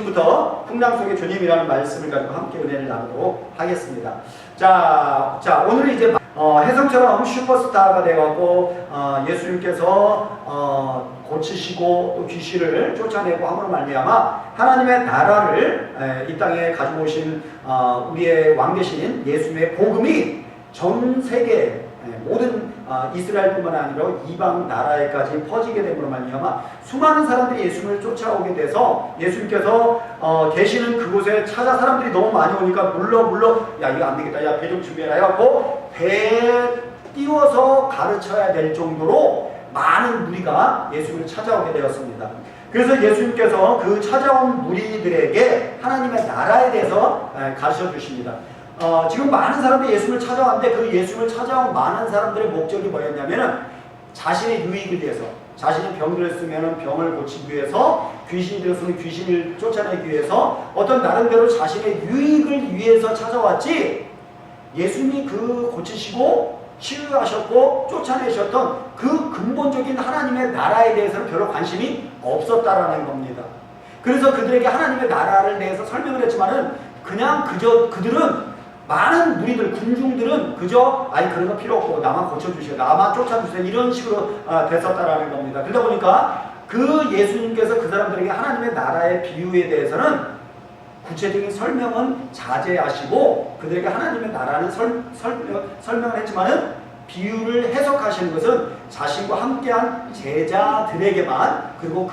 지금부터 풍랑 속의 주님이라는 말씀을 가지고 함께 은혜를 나누도록 하겠습니다. 자 오늘은 이제 혜성처럼 슈퍼스타가 되어갖고 예수님께서 고치시고 또 귀신을 쫓아내고 함으로 말미암아 하나님의 나라를 이 땅에 가지고 오신 우리의 왕 되신 예수님의 복음이 전 세계 모든 이스라엘뿐만 아니라 이방 나라에까지 퍼지게 됨으로 말미암아 수많은 사람들이 예수님을 쫓아오게 돼서 예수님께서 계시는 그곳에 찾아 사람들이 너무 많이 오니까 물러 야 이거 안 되겠다, 야 배 좀 준비해라 해갖고 배에 띄워서 가르쳐야 될 정도로 많은 무리가 예수님을 찾아오게 되었습니다. 그래서 예수님께서 그 찾아온 무리들에게 하나님의 나라에 대해서 가르쳐 주십니다. 지금 많은 사람들이 예수님을 찾아왔는데 그 예수님을 찾아온 많은 사람들의 목적이 뭐였냐면은 자신의 유익을 위해서, 자신이 병들었으면 병을 고치기 위해서, 귀신이 들었으면 귀신을 쫓아내기 위해서 어떤 나름대로 자신의 유익을 위해서 찾아왔지, 예수님이 그 고치시고 치유하셨고 쫓아내셨던 그 근본적인 하나님의 나라에 대해서는 별로 관심이 없었다라는 겁니다. 그래서 그들에게 하나님의 나라를 대해서 설명을 했지만은 그냥 그저 그들은 많은 무리들, 군중들은 그저 그런 거 필요 없고 나만 고쳐주세요, 나만 쫓아주세요 이런 식으로 됐었다라는 겁니다. 그러다 보니까 그 예수님께서 그 사람들에게 하나님의 나라의 비유에 대해서는 구체적인 설명은 자제하시고 그들에게 하나님의 나라는 설명을 했지만은 비유를 해석하시는 것은 자신과 함께한 제자들에게만, 그리고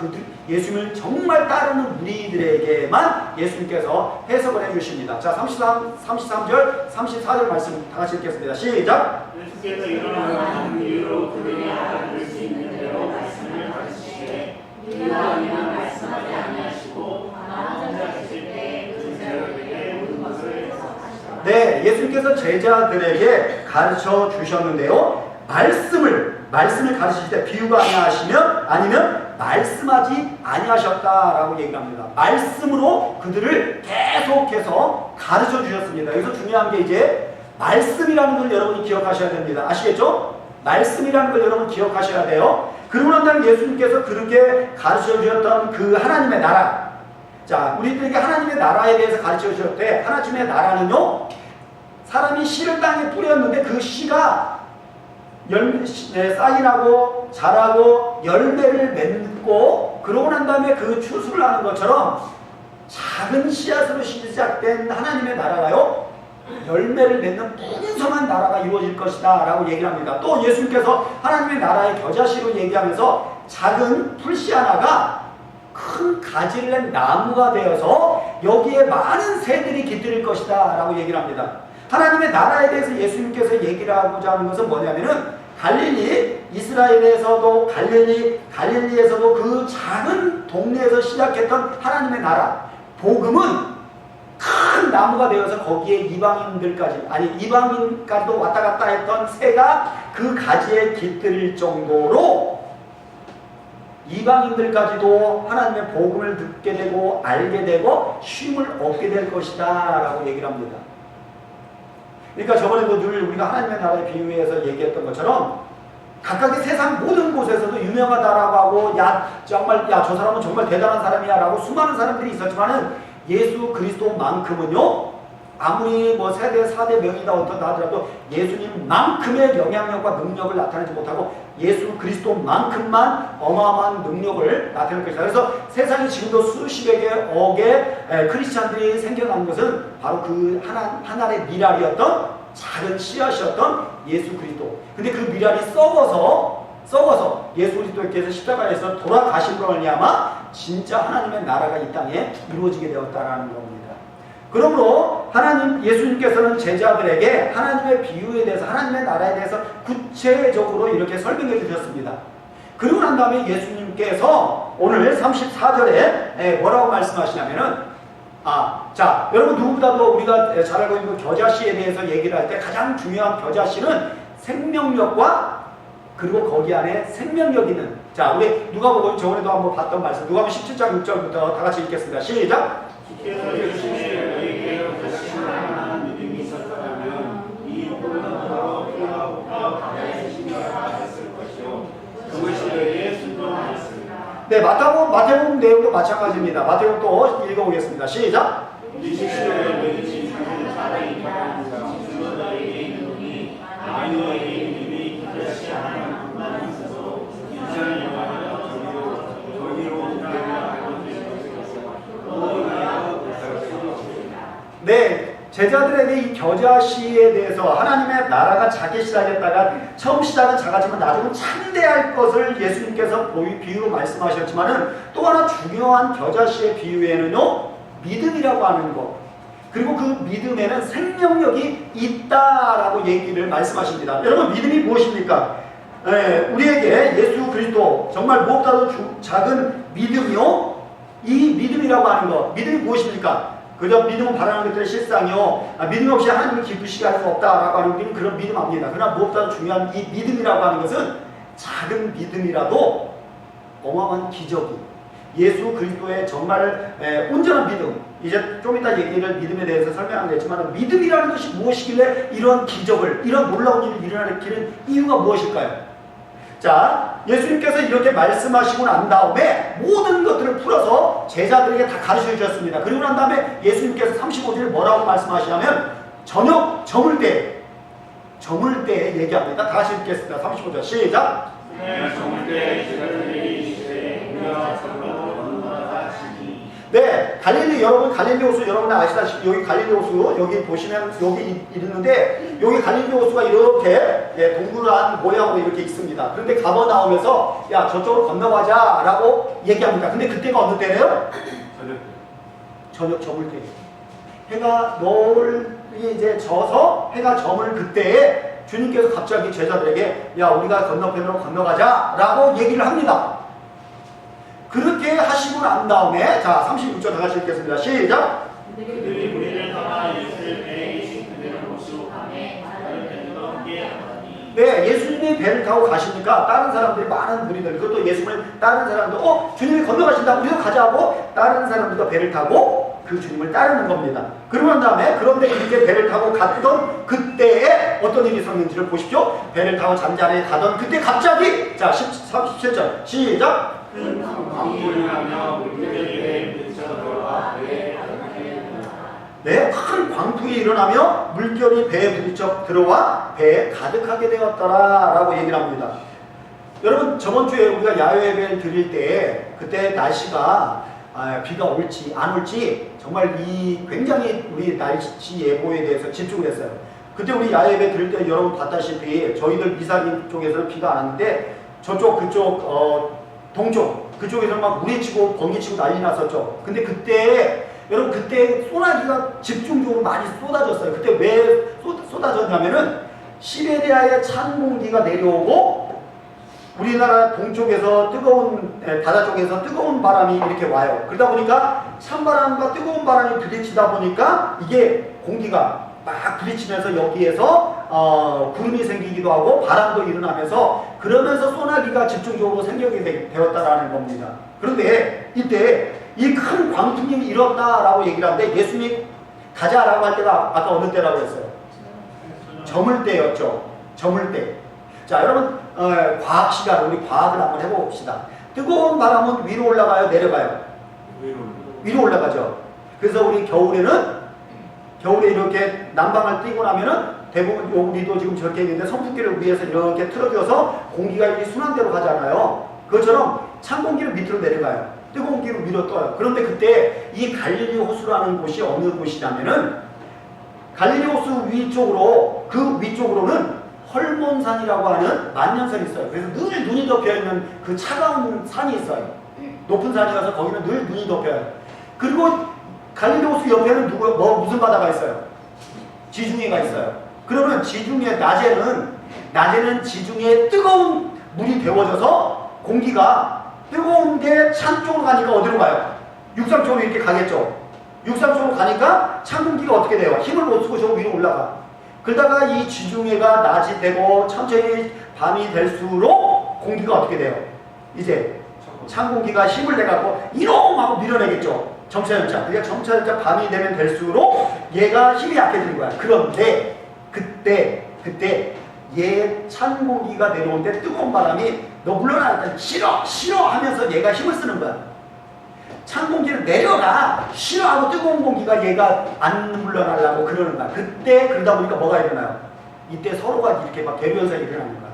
예수님을 정말 따르는 무리들에게만 예수님께서 해석을 해주십니다. 자, 33절, 34절 말씀 다 같이 읽겠습니다. 시작! 예수께서 일어나는 이유로 그들이 알아들을 수 있는 대로 말씀을 가르치시되 이유가 아니면 말씀하지 아니하시고 나 혼자 계실 때 그 제자들에게 모든 것을 해석하시더라. 네, 예수님께서 제자들에게 가르쳐 주셨는데요. 말씀을 가르치실 때 비유가 아니면 말씀하지 아니하셨다라고 얘기를 합니다. 말씀으로 그들을 계속해서 가르쳐 주셨습니다. 여기서 중요한 게 이제 말씀이라는 걸 여러분이 기억하셔야 됩니다. 아시겠죠? 말씀이라는 걸 여러분 기억하셔야 돼요. 그러고 난 다음에 예수님께서 그렇게 가르쳐 주셨던 그 하나님의 나라, 자, 우리들에게 하나님의 나라에 대해서 가르쳐 주셨대. 하나님의 나라는요, 사람이 씨를 땅에 뿌렸는데 그 씨가 싹이 자라고 열매를 맺고 그러고 난 다음에 그 추수를 하는 것처럼 작은 씨앗으로 시작된 하나님의 나라가요, 열매를 맺는 풍성한 나라가 이루어질 것이다 라고 얘기를 합니다. 또 예수님께서 하나님의 나라의 겨자씨로 얘기하면서 작은 풀씨 하나가 큰 가지를 낸 나무가 되어서 여기에 많은 새들이 깃들 것이다 라고 얘기를 합니다. 하나님의 나라에 대해서 예수님께서 얘기를 하고자 하는 것은 뭐냐면은 갈릴리, 이스라엘에서도 갈릴리에서도 그 작은 동네에서 시작했던 하나님의 나라, 복음은 큰 나무가 되어서 거기에 이방인까지도 왔다 갔다 했던 새가 그 가지에 깃들 정도로 이방인들까지도 하나님의 복음을 듣게 되고 알게 되고 쉼을 얻게 될 것이다 라고 얘기를 합니다. 그러니까 저번에도 늘 우리가 하나님의 나라의 비유에서 얘기했던 것처럼 각각의 세상 모든 곳에서도 유명하다라고 하고 저 사람은 정말 대단한 사람이야 라고 수많은 사람들이 있었지만은 예수 그리스도만큼은요, 아무리 세대 4대 명이다 어떻다 하더라도 예수님만큼의 영향력과 능력을 나타내지 못하고 예수 그리스도만큼만 어마어마한 능력을 나타낼 것이다. 그래서 세상에 지금도 수십여 개, 억의 크리스찬들이 생겨난 것은 바로 그 하나의 미랄이었던 작은 씨앗이었던 예수 그리스도. 근데 그 미랄이 썩어서 예수 그리스도께서 십자가에서 돌아가심으로 말미암아 진짜 하나님의 나라가 이 땅에 이루어지게 되었다라는 겁니다. 그러므로 예수님께서는 제자들에게 하나님의 비유에 대해서, 하나님의 나라에 대해서 구체적으로 이렇게 설명해 주셨습니다. 그리고 난 다음에 예수님께서 오늘 34절에 뭐라고 말씀하시냐면은, 자, 여러분 누구보다도 우리가 잘 알고 있는 겨자씨에 대해서 얘기를 할 때 가장 중요한 겨자씨는 생명력과 그리고 거기 안에 생명력 있는, 자, 우리 누가복음 저번에도 한번 봤던 말씀, 누가복음 17장 6절부터 다 같이 읽겠습니다. 시작! 주께서 이르시되 너희에게 결심할 믿음이 있었다면 이 포도나무가 피어나고 바다에 심겨 하였을 것이요 그것이 너희에게 순종하였으리라. 네, 마태복음 내용도 마찬가지입니다. 마태복음 또 읽어보겠습니다. 시작. 네, 제자들에게 이 겨자씨에 대해서 하나님의 나라가 작게 시작했다가 처음 시작은 작았지만 나중은 창대할 것을 예수님께서 비유로 말씀하셨지만은 또 하나 중요한 겨자씨의 비유에는요, 믿음이라고 하는 것, 그리고 그 믿음에는 생명력이 있다라고 얘기를 말씀하십니다. 여러분, 믿음이 무엇입니까? 우리에게 예수 그리스도, 정말 무엇보다도 작은 믿음이요, 이 믿음이라고 하는 것, 믿음이 무엇입니까? 그저 믿음은 바라는 것들의 실상이요, 믿음 없이 하나님을 기쁘시게 할 수 없다라고 하는 우리는 그런 믿음 압니다. 그러나 무엇보다 중요한 이 믿음이라고 하는 것은 작은 믿음이라도 어마어마한 기적이, 예수 그리스도의 정말 온전한 믿음, 이제 좀 이따 얘기를 믿음에 대해서 설명하겠지만, 믿음이라는 것이 무엇이길래 이런 기적을, 이런 놀라운 일을 일어나는 이유가 무엇일까요? 자, 예수님께서 이렇게 말씀하시고 난 다음에 모든 것들을 풀어서 제자들에게 다 가르쳐 주셨습니다. 그리고 난 다음에 예수님께서 35절에 뭐라고 말씀하시냐면, 저녁 저물 때 얘기합니다. 다 같이 읽겠습니다. 35절 시작. 저물 때 제자들에게 이르시되 우리가 서로 건너가다 하시니. 네, 갈릴리, 여러분 갈릴리 호수 여러분 아시다시피 여기 갈릴리 호수, 여기 보시면 여기 있는데, 여기 갈릴리 호수가 이렇게 동그란 모양으로 이렇게 있습니다. 그런데 가버나움에서 야, 저쪽으로 건너가자 라고 얘기합니다. 근데 그때가 어느 때래요? 저녁 저물 때. 해가 노을이 이제 져서 해가 저물 그때에 주님께서 갑자기 제자들에게 야, 우리가 건너편으로 건너가자 라고 얘기를 합니다. 그렇게 하시고 난 다음에, 자, 36절 다 같이 읽겠습니다. 시작. 그들이 우리를 따라 예수를 배에 계신 그대로 모시고 가매 다른 배들과 함께 하더니. 네, 예수님이 배를 타고 가시니까 다른 사람들이, 많은 무리들, 그것도 예수님을 다른 사람들, 주님이 건너가신다, 우리도 가자 하고 다른 사람들도 배를 타고 그 주님을 따르는 겁니다. 그러고 난 다음에, 그런데 그렇게 배를 타고 갔던 그때에 어떤 일이 있었는지를 보십시오. 배를 타고 잠자리에 가던 그때 갑자기, 자, 37절 시작. 큰 광풍이 나며 물결이 배에 부딪혀 들어와 배에 가득하게 네, 큰 광풍이 일어나며 물결이 배에 부딪혀 들어와 배에 가득하게 되었더라 라고 얘기를 합니다. 여러분, 저번 주에 우리가 야외 예배를 드릴 때 그때 날씨가 비가 올지 안 올지 정말 굉장히 우리 날씨 예보에 대해서 집중을 했어요. 그때 우리 야외 예배 드릴 때 여러분 봤다시피 저희들 미사리 쪽에서는 비가 안 왔는데 저쪽 그쪽 동쪽 그쪽에서는 막 물이 치고 번개 치고 난리 났었죠. 근데 그때 여러분, 그때 소나기가 집중적으로 많이 쏟아졌어요. 그때 왜 쏟아졌냐면은 시베리아의 찬 공기가 내려오고 우리나라 동쪽에서 뜨거운 바다 쪽에서 뜨거운 바람이 이렇게 와요. 그러다 보니까 찬바람과 뜨거운 바람이 부딪히다 보니까 이게 공기가 막 부딪히면서 여기에서 구름이 생기기도 하고 바람도 일어나면서, 그러면서 소나기가 집중적으로 생기게 되었다라는 겁니다. 그런데 이때 이 큰 광풍이 일었다라고 얘기를 하는데, 예수님이 가자라고 할 때가 아까 어느 때라고 했어요? 저물 때였죠. 저물 때. 자, 여러분, 과학 시간, 우리 과학을 한번 해봅시다. 뜨거운 바람은 위로 올라가요, 내려가요? 위로 올라가죠. 그래서 우리 겨울에 이렇게 난방을 띄고 나면은 대부분 우리도 지금 저렇게 있는데 선풍기를 위에서 이렇게 틀어줘서 공기가 이렇게 순환대로 가잖아요. 그것처럼 찬 공기를 밑으로 내려가요. 뜨거운 공기를 위로 떠요. 그런데 그때 이 갈릴리 호수라는 곳이 어느 곳이냐면은, 갈릴리 호수 위쪽으로, 그 위쪽으로는 헐몬산이라고 하는 만년산이 있어요. 그래서 늘 눈이 덮여있는 그 차가운 산이 있어요. 높은 산이라서 거기는 늘 눈이 덮여요. 그리고 갈릴리 호수 옆에는 무슨 바다가 있어요? 지중해가 있어요. 그러면 지중해, 낮에는 지중해에 뜨거운 물이 데워져서 공기가 뜨거운데 찬 쪽으로 가니까 어디로 가요? 육상 쪽으로 이렇게 가겠죠. 육상 쪽으로 가니까 찬 공기가 어떻게 돼요? 힘을 못 쓰고 저 위로 올라가. 그러다가 이 지중해가 낮이 되고 천천히 밤이 될수록 공기가 어떻게 돼요? 이제 찬 공기가 힘을 내갖고 이놈 하고 밀어내겠죠. 점차점차. 그러니까 점차점차 밤이 되면 될수록 얘가 힘이 약해지는 거야. 그런데 그때 얘 찬 공기가 내려오는데 뜨거운 바람이 너 물러나. 싫어 싫어 하면서 얘가 힘을 쓰는 거야. 찬 공기를 내려라. 싫어하고 뜨거운 공기가 얘가 안 물러나려고 그러는 거야. 그때 그러다 보니까 뭐가 일어나요? 이때 서로가 이렇게 막 대류 현상이 일어나는 거야.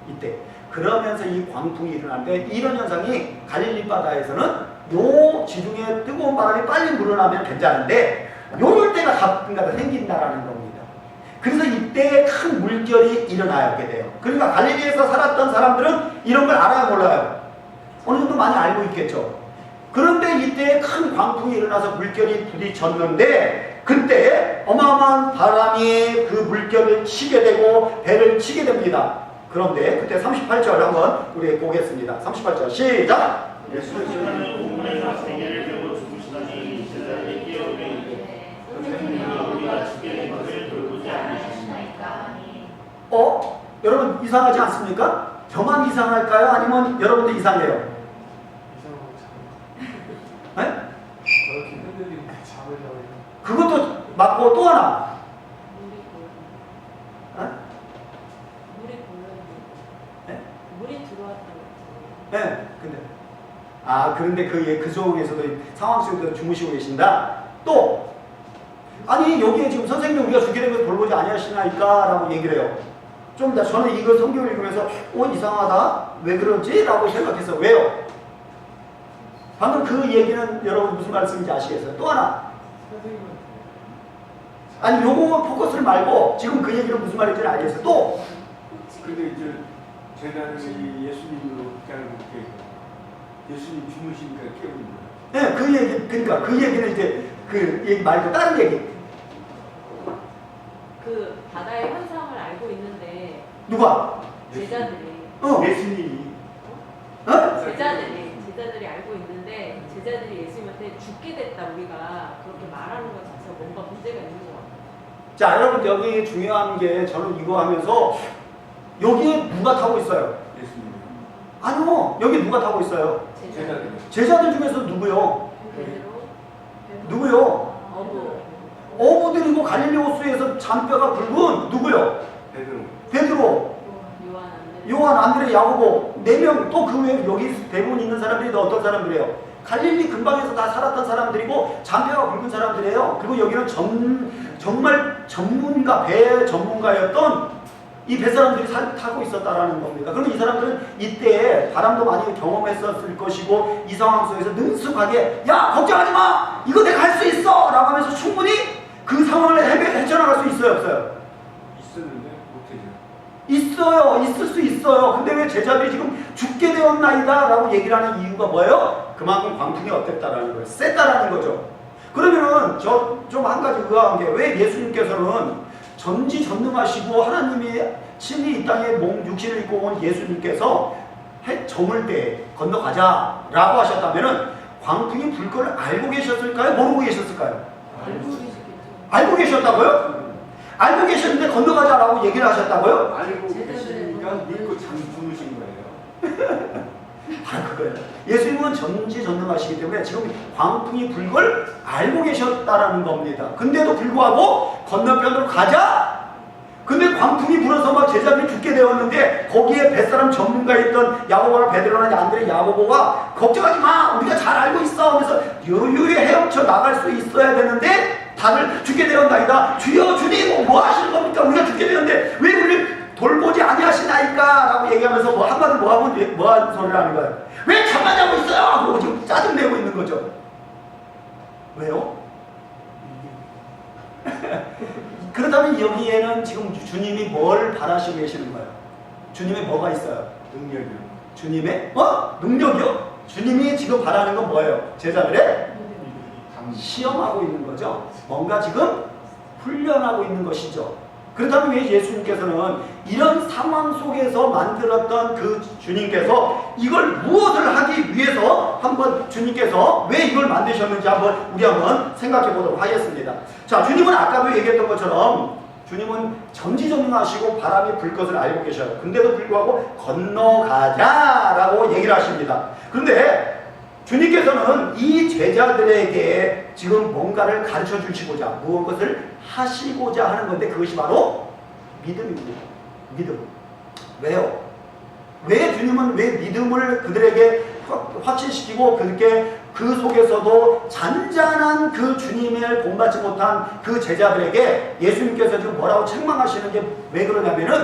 이때 그러면서 이 광풍이 일어나는데, 이런 현상이 갈릴리 바다에서는 요 지중해 뜨거운 바람이 빨리 물러나면 괜찮은데 요럴 때가 가끔가다 생긴다라는 겁니다. 그래서 이때 큰 물결이 일어나게 돼요. 그러니까 갈릴리에서 살았던 사람들은 이런 걸 알아요, 몰라요? 어느 정도 많이 알고 있겠죠. 그런데 이때 큰 광풍이 일어나서 물결이 부딪혔는데, 그때 어마어마한 바람이 그 물결을 치게 되고 배를 치게 됩니다. 그런데 그때 38절 한번 우리 보겠습니다. 38절 시작! 예수께서는 공문에서 세계를 배워 죽으시더니 제자들이 깨어오매 선생님이 우리가 죽게 된 것을 돌보지 않으셨나이까. 여러분 이상하지 않습니까? 저만 이상할까요? 아니면 여러분도 이상해요? 네? 저렇게 흔들리는데 잠을 자요. 그것도 맞고 또 하나. 네? 물이 들어왔다고 네, 그런데 그 속에서도 상황 속에서 주무시고 계신다. 또 아니 여기에 지금 선생님 우리가 죽게 된 것을 돌보지 아니하시나이까 라고 얘기를 해요. 좀 더 저는 이걸 성경을 읽으면서 이상하다, 왜 그러지? 라고 생각했어요. 왜요? 방금 그 얘기는 여러분 무슨 말씀인지 아시겠어요? 또 하나, 아니 요거 포커스를 말고 지금 그 얘기는 무슨 말인지 알겠어요. 또 근데 이제 제자들이 예수님으로 그냥 이렇게 예수님 주무시니까 깨우는 거예요. 네, 그 얘기, 그러니까 그 얘기는 이제 그 얘기 말고 다른 얘기. 그 바다의 현상을 알고 있는데 누가? 제자들이 예수님이 제자들이 알고 있는데, 제자들이 예수님한테 죽게 됐다 우리가 그렇게 말하는 것 자체가 뭔가 문제가 있는 것 같아요. 자, 여러분 여기 중요한 게, 저는 이거 하면서 여기에 누가 타고 있어요? 예수님. 아니요, 여기 누가 타고 있어요? 제자들. 제자들 중에서 누구요? 베드로, 누구요? 어부, 어부들이고 갈릴리 호수에서 잔뼈가 굵은 누구요? 베드로. 베드로, 요한, 안드레, 요한, 안드레, 야고보, 4명. 또 그 외에 여기 대부분 있는 사람들이 어떤 사람들이에요? 갈릴리 근방에서 다 살았던 사람들이고 잔뼈가 굵은 사람들이에요. 그리고 여기는 정말 전문가, 배 전문가였던 이 뱃사람들이 타고 있었다라는 겁니다. 그러면 이 사람들은 이때 바람도 많이 경험했었을 것이고, 이 상황 속에서 능숙하게 야 걱정하지 마, 이거 내가 할 수 있어 라고 하면서 충분히 그 상황을 헤쳐나갈 수 있어요, 없어요? 있었는데 못해요. 있어요. 있을 수 있어요. 근데 왜 제자들이 지금 죽게 되었나이다 라고 얘기를 하는 이유가 뭐예요? 그만큼 광풍이 어땠다라는 거예요. 셌다라는 거죠. 그러면은 저 좀 한 가지 의아한 게, 왜 예수님께서는 전지전능하시고 하나님이 친히 이 땅에 육신을 입고 온 예수님께서 해 저물 때 건너가자라고 하셨다면은 광풍이 불 거를 알고 계셨을까요? 모르고 계셨을까요? 알고 계시겠죠. 알고 계셨다고요? 알고 계셨는데 건너가자라고 얘기를 하셨다고요? 알고 계시니까 믿고 주무신 거예요. 바로 그거예요. 예수님은 전지전능하시기 때문에 지금 광풍이 불 걸 알고 계셨다라는 겁니다. 근데도 불구하고 건너편으로 가자? 근데 광풍이 불어서 막 제자들이 죽게 되었는데, 거기에 뱃사람 전문가였던 야고보나 베드로나 안드레, 야고보가 걱정하지 마, 우리가 잘 알고 있어 하면서 유유히 헤엄쳐 나갈 수 있어야 되는데, 다들 죽게 되었나이다. 주여 주님 뭐 하시는 겁니까? 우리가 죽게 되었는데 왜 우리를 돌보지 아니하시나이까 라고 얘기하면서 한마디 뭐하는 소리를 하는 거예요? 왜 잠만 자고 있어요? 그러고 지금 짜증내고 있는 거죠. 왜요? 그렇다면 여기에는 지금 주님이 뭘 바라시고 계시는 거예요? 주님의 뭐가 있어요? 능력이요. 주님의 능력이요? 주님이 지금 바라는 건 뭐예요? 제자들의 시험하고 있는 거죠. 뭔가 지금 훈련하고 있는 것이죠. 그렇다면 왜 예수님께서는 이런 상황 속에서 만들었던 그 주님께서 이걸 무엇을 하기 위해서 한번 주님께서 왜 이걸 만드셨는지 우리 한번 생각해 보도록 하겠습니다. 자, 주님은 아까도 얘기했던 것처럼 주님은 전지전능하시고 바람이 불 것을 알고 계셔요. 근데도 불구하고 건너가자라고 얘기를 하십니다. 그런데 주님께서는 이 제자들에게 지금 뭔가를 가르쳐 주시고자, 무엇을 하시고자 하는 건데, 그것이 바로 믿음입니다. 믿음. 왜요? 왜 주님은 왜 믿음을 그들에게 확신시키고 그렇게 그 속에서도 잔잔한 그 주님을 본받지 못한 그 제자들에게 예수님께서 지금 뭐라고 책망하시는 게 왜 그러냐면은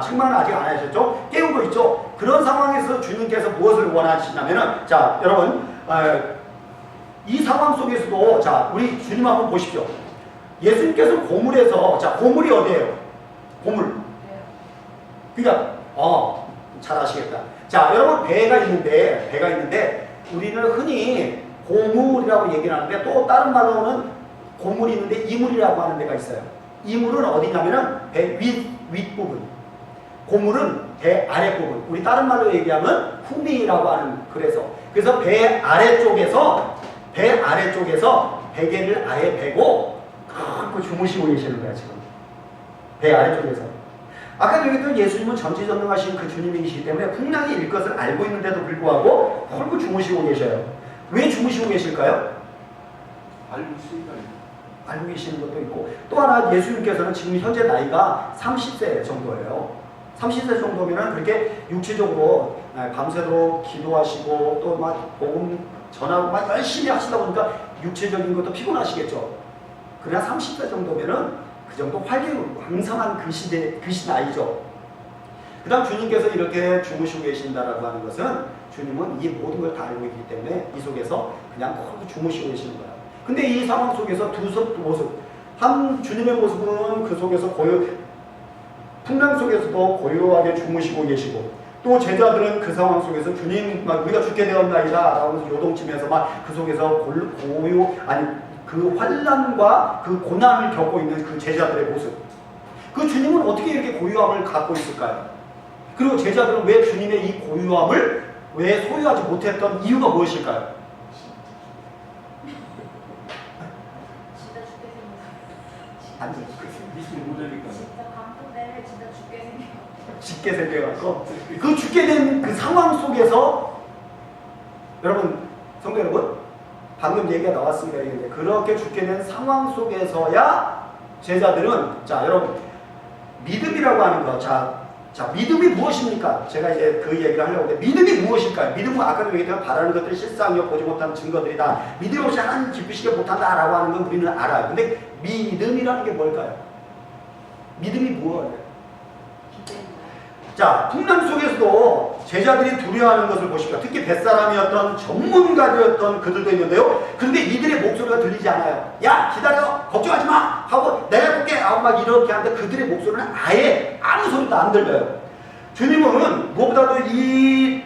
책망은 아직 안 하셨죠? 깨우고 있죠. 그런 상황에서 주님께서 무엇을 원하시냐면은 자 여러분 이 상황 속에서도 자 우리 주님 한번 보십시오. 예수님께서 고물에서 자 고물이 어디예요? 고물. 그러니까 잘 아시겠다. 자 여러분 배가 있는데 우리는 흔히 고물이라고 얘기를 하는데 또 다른 말로는 고물이 있는데 이물이라고 하는 데가 있어요. 이물은 어디냐면은 배 윗부분, 고물은 배 아랫부분. 우리 다른 말로 얘기하면 후미라고 하는 그래서 배 아래쪽에서 베개를 아예 베고 그렇게 주무시고 계시는 거야 지금. 배 아래쪽에서. 아까 얘기했던 예수님은 전지전능하신 그 주님이시기 때문에 풍랑이 일 것을 알고 있는데도 불구하고 헐고 주무시고 계셔요. 왜 주무시고 계실까요? 알고 있으니까요. 알고 계시는 것도 있고 또 하나 예수님께서는 지금 현재 나이가 30세 정도예요. 30세 정도면 그렇게 육체적으로 밤새도록 기도하시고 또 막 복음 전하고 막 열심히 하시다 보니까 육체적인 것도 피곤하시겠죠. 그러나 30세 정도면은 그 정도 활기왕성한 그 나이죠. 그 다음 주님께서 이렇게 주무시고 계신다라고 하는 것은 주님은 이 모든 걸 다 알고 있기 때문에 이 속에서 그냥 그렇게 주무시고 계시는 거예요. 근데 이 상황 속에서 두 모습, 한 주님의 모습은 그 속에서 풍랑 속에서도 고요하게 주무시고 계시고 또 제자들은 그 상황 속에서 주님 막 우리가 죽게 되었나이다 라고 요동치면서 막 그 속에서 그 환난과 그 고난을 겪고 있는 그 제자들의 모습. 그 주님은 어떻게 이렇게 고요함을 갖고 있을까요? 그리고 제자들은 왜 주님의 이 고요함을 왜 소유하지 못했던 이유가 무엇일까요? 진짜 죽게 생겼어. 아니, 믿음 못하니까. 진짜 방금 내내 진짜 죽게 생겼어. 죽게 생겨갖고 그 죽게 된 그 상황 속에서 여러분 성도 여러분 방금 얘기가 나왔습니다. 그렇게 죽게 된 상황 속에서야 제자들은 자 여러분 믿음이라고 하는 거 자 믿음이 무엇입니까? 제가 이제 그 얘기를 하려고 하는데 믿음이 무엇일까요? 믿음은 아까도 얘기했지만 바라는 것들이 실상이요 보지 못하는 증거들이다. 믿음 없이 하나님 기쁘시게 못한다라고 하는 건 우리는 알아요. 근데 믿음이라는 게 뭘까요? 믿음이 무엇이에요? 자, 풍랑 속에서도 제자들이 두려워하는 것을 보십시오. 특히 뱃사람이었던 전문가들이었던 그들도 있는데요. 그런데 이들의 목소리가 들리지 않아요. 야, 기다려! 걱정하지 마! 하고 내가 볼게! 하고 막 이렇게 하는데 그들의 목소리는 아예 아무 소리도 안 들려요. 주님은 무엇보다도 이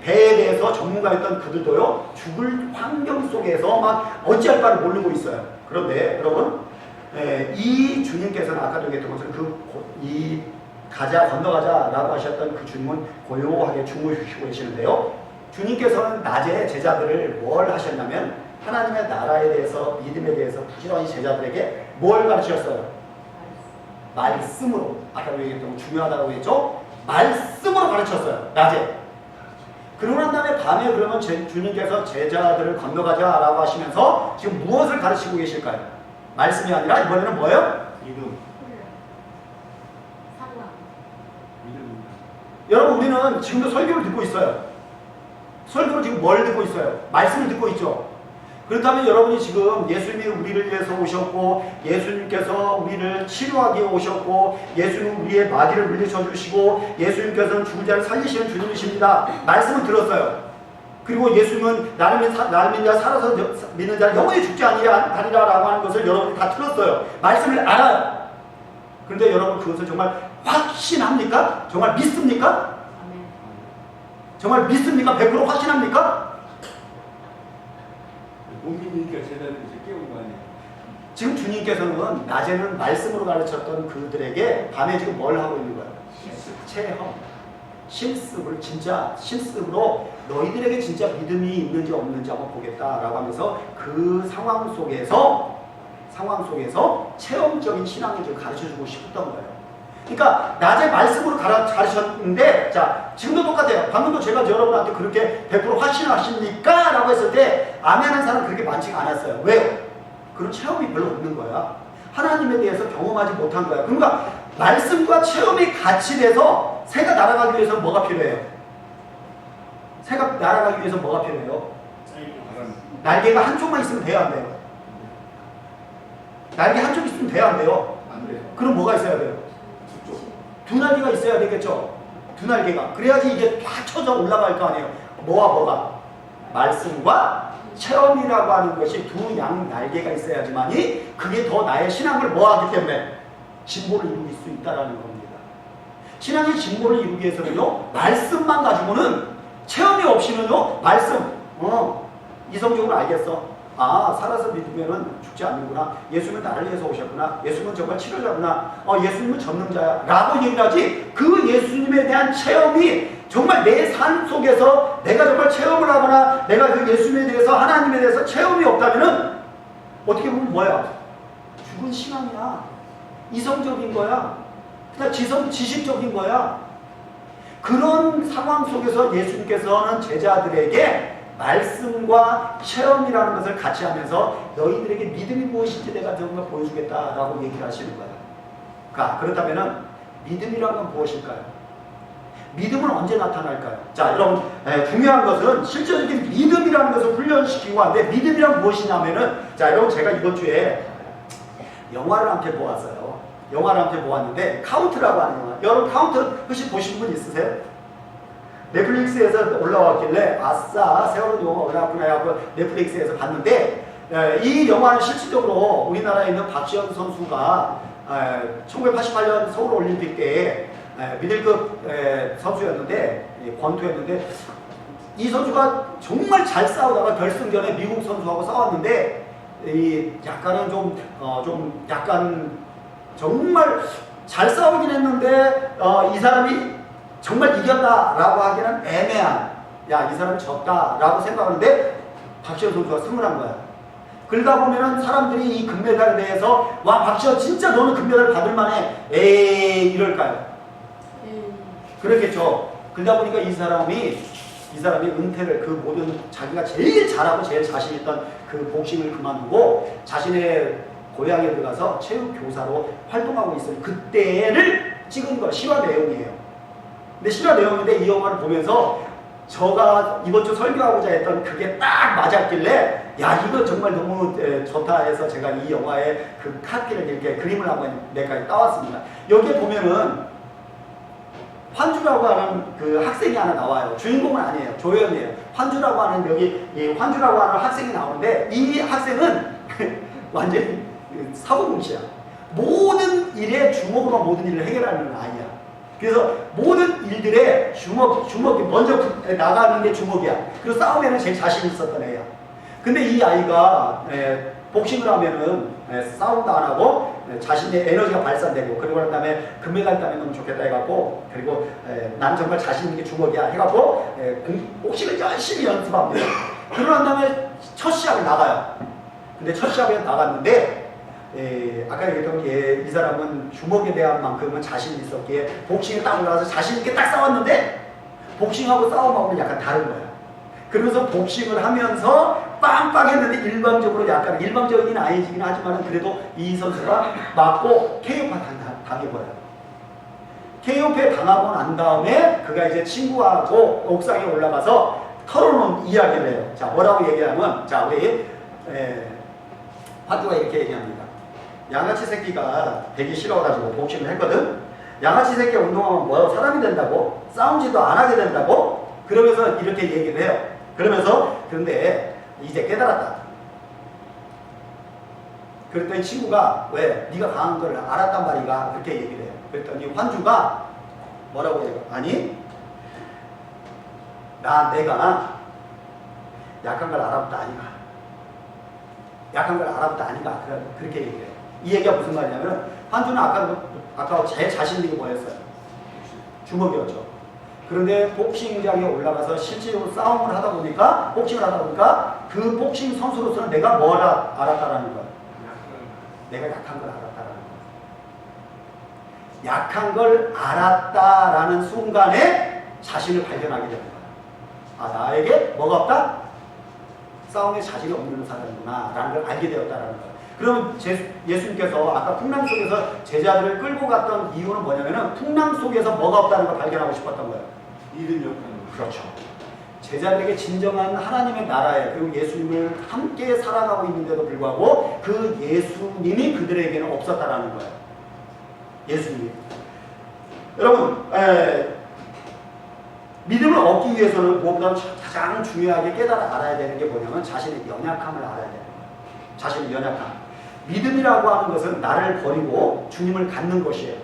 배에 대해서 전문가였던 그들도요. 죽을 환경 속에서 막 어찌할 바를 모르고 있어요. 그런데 여러분 이 주님께서는 아까도 얘기했던 것처럼 건너가자 라고 하셨던 그 주님은 고요하게 주무시고 계시는데요. 주님께서는 낮에 제자들을 뭘 하셨냐면 하나님의 나라에 대해서 믿음에 대해서 부지런히 제자들에게 뭘 가르치셨어요? 말씀으로. 아까 얘기했던 거 중요하다고 했죠? 말씀으로 가르쳤어요. 낮에. 그러고 난 다음에 밤에 그러면 주님께서 제자들을 건너가자 라고 하시면서 지금 무엇을 가르치고 계실까요? 말씀이 아니라 이번에는 뭐예요? 믿음. 상관. 믿음. 여러분 우리는 지금도 설교를 듣고 있어요. 설교를 지금 뭘 듣고 있어요? 말씀을 듣고 있죠. 그렇다면 여러분이 지금 예수님이 우리를 위해서 오셨고 예수님께서 우리를 치료하기 위해 오셨고 예수님은 우리의 마귀를 물리쳐 주시고 예수님께서는 죽은 자를 살리시는 주님이십니다. 말씀을 들었어요. 그리고 예수님은 나를 믿는 자 살아서 믿는 자는 영원히 죽지 아니하리라라고 하는 것을 여러분이 다 들었어요. 말씀을 알아요. 그런데 여러분 그것을 정말 확신합니까? 정말 믿습니까? 아멘. 정말 믿습니까? 100% 확신합니까? 못 믿으니까 제자들이 이제 깨운 거 아니에요. 지금 주님께서는 낮에는 말씀으로 가르쳤던 그들에게 밤에 지금 뭘 하고 있는 거예요? 체험, 실습을 진짜 실습으로 너희들에게 진짜 믿음이 있는지 없는지 한번 보겠다라고 하면서 그 상황 속에서 체험적인 신앙을 좀 가르쳐주고 싶었던 거예요. 그러니까 낮에 말씀으로 가르쳤는데 자 지금도 똑같아요. 방금도 제가 여러분한테 그렇게 100% 확신하십니까? 라고 했을 때 아멘하는 사람은 그렇게 많지가 않았어요. 왜요? 그런 체험이 별로 없는 거야. 하나님에 대해서 경험하지 못한 거야. 그러니까 말씀과 체험이 같이 돼서 새가 날아가기 위해서 뭐가 필요해요? 새가 날아가기 위해서 뭐가 필요해요? 날개가 한쪽만 있으면 돼요, 안 돼요? 날개 한쪽 있으면 돼요, 안 돼요? 안 돼요. 그럼 뭐가 있어야 돼요? 두 날개가 있어야 되겠죠? 두 날개가. 그래야지 이게 쫙 쳐져 올라갈 거 아니에요? 뭐가? 말씀과 체험이라고 하는 것이 두 양 날개가 있어야지만이 그게 더 나의 신앙을 뭐하기 때문에 진보를 이루길 수 있다는 겁니다. 신앙의 진보를 이루기 위해서는요, 말씀만 가지고는 체험이 없이는요, 말씀, 이성적으로 알겠어. 아, 살아서 믿으면은 죽지 않는구나. 예수님은 나를 위해서 오셨구나. 예수님은 정말 치료자구나. 예수님은 전능자야. 라고 얘기를 하지, 그 예수님에 대한 체험이 정말 내 삶 속에서 내가 정말 체험을 하거나 내가 그 예수님에 대해서 하나님에 대해서 체험이 없다면은 어떻게 보면 뭐야? 죽은 신앙이야. 이성적인 거야. 그냥 지식적인 거야. 그런 상황 속에서 예수님께서는 제자들에게 말씀과 체험이라는 것을 같이 하면서 너희들에게 믿음이 무엇인지 내가 정말 보여주겠다라고 얘기를 하시는 거예요. 그렇다면 믿음이란 건 무엇일까요? 믿음은 언제 나타날까요? 자, 여러분, 중요한 것은 실제적인 믿음이라는 것을 훈련시키고 하는데, 믿음이란 무엇이냐면은, 자, 여러분, 제가 이번 주에 영화를 한 편 보았어요. 영화를 한 편 보았는데, 카운트라고 하는 영화. 여러분, 카운트 혹시 보신 분 있으세요? 넷플릭스에서 올라왔길래 아싸 세월호 영화 올라왔구나 하고 넷플릭스에서 봤는데, 이 영화는 실질적으로 우리나라에 있는 박지현 선수가 1988년 서울올림픽 때 미들급 선수였는데, 권투였는데, 이 선수가 정말 잘 싸우다가 결승전에 미국 선수하고 싸웠는데, 약간 정말 잘 싸우긴 했는데, 이 사람이 정말 이겼다라고 하기는 애매한, 야, 이 사람이 졌다라고 생각하는데 박지현 선수가 승을 한 거야. 그러다 보면은 사람들이 이 금메달에 대해서, 와, 박지현 진짜 너는 금메달 받을 만해. 에이, 이럴까요? 그렇겠죠. 그러다 보니까 이 사람이 은퇴를, 그 모든 자기가 제일 잘하고 제일 자신 있던 그 복싱을 그만두고 자신의 고향에 들어가서 체육교사로 활동하고 있어요. 그때를 찍은 거, 실화 내용이에요. 근데 실화 내용인데 이 영화를 보면서 제가 이번 주 설교하고자 했던 그게 딱 맞았길래, 야, 이거 정말 너무 좋다 해서 제가 이 영화의 그 카피를 이렇게 그림을 한번 내가 따왔습니다. 여기에 보면은 환주라고 하는 그 학생이 하나 나와요. 주인공은 아니에요. 조연이에요. 환주라고 하는, 여기 이 환주라고 하는 학생이 나오는데, 이 학생은 완전히 사고뭉치야. 모든 일에 주먹으로 모든 일을 해결하는 아이야. 그래서 모든 일들에 주먹이 먼저 나가는 게 주먹이야. 그리고 싸움에는 제일 자신 있었던 애야. 근데 이 아이가 복싱을 하면은 싸움도 안 하고 자신의 에너지가 발산되고, 그리고 난 다음에 금메달 따면 너무 좋겠다 해갖고, 그리고 난 정말 자신 있는 게 주먹이야 해갖고 복싱을 열심히 연습합니다. 그러고 난 다음에 첫 시합을 나가요. 근데 첫 시합에 나갔는데, 아까 얘기했던 이 사람은 주먹에 대한 만큼은 자신이 있었기에 복싱에 딱 올라가서 자신있게 딱 싸웠는데, 복싱하고 싸움하고는 약간 다른 거야. 그러면서 복싱을 하면서 빵빵 했는데 일방적으로, 약간 일방적인 아니긴 하지만 그래도 이 선수가 맞고 KO파 당해버려요. KO패 당하고 난 다음에 그가 이제 친구하고 옥상에 올라가서 털어놓은 이야기를 해요. 자, 뭐라고 얘기하면, 자, 우리 화두가 이렇게 얘기합니다. 양아치 새끼가 되기 싫어가지고 복싱을 했거든. 양아치 새끼가 운동하면 뭐 사람이 된다고? 싸움지도 안 하게 된다고? 그러면서 이렇게 얘기를 해요. 그러면서, 그런데 이제 깨달았다. 그랬더니 친구가, 왜? 네가 강한 걸 알았단 말이가, 그렇게 얘기를 해요. 그랬더니 환주가 뭐라고 해요? 아니, 내가 약한 걸 알았다 아니가. 약한 걸 알았다 아니가. 그렇게 얘기해요. 이 얘기가 무슨 말이냐면, 환주는 아까 제 자신 있는 게 뭐였어요? 주먹이었죠. 그런데 복싱장에 올라가서 실질적으로 싸움을 하다 보니까, 복싱을 하다 보니까 그 복싱 선수로서는 내가 뭘 알았다라는 거야? 내가 약한 걸 알았다라는 거야. 약한 걸 알았다라는 순간에 자신을 발견하게 되는 거야. 아, 나에게 뭐가 없다? 싸움에 자질이 없는 사람이구나 라는 걸 알게 되었다라는 거야. 그러면 예수님께서 아까 풍랑 속에서 제자들을 끌고 갔던 이유는 뭐냐면은 풍랑 속에서 뭐가 없다는 걸 발견하고 싶었던 거예요. 믿음이 없다는 거. 그렇죠. 제자들에게 진정한 하나님의 나라에 그리고 예수님을 함께 살아가고 있는데도 불구하고 그 예수님이 그들에게는 없었다라는 거예요. 예수님이. 여러분, 믿음을 얻기 위해서는 무엇보다 가장 중요하게 깨달아 알아야 되는 게 뭐냐면 자신의 연약함을 알아야 되는 거예요. 자신의 연약함. 믿음이라고 하는 것은 나를 버리고 주님을 갖는 것이에요.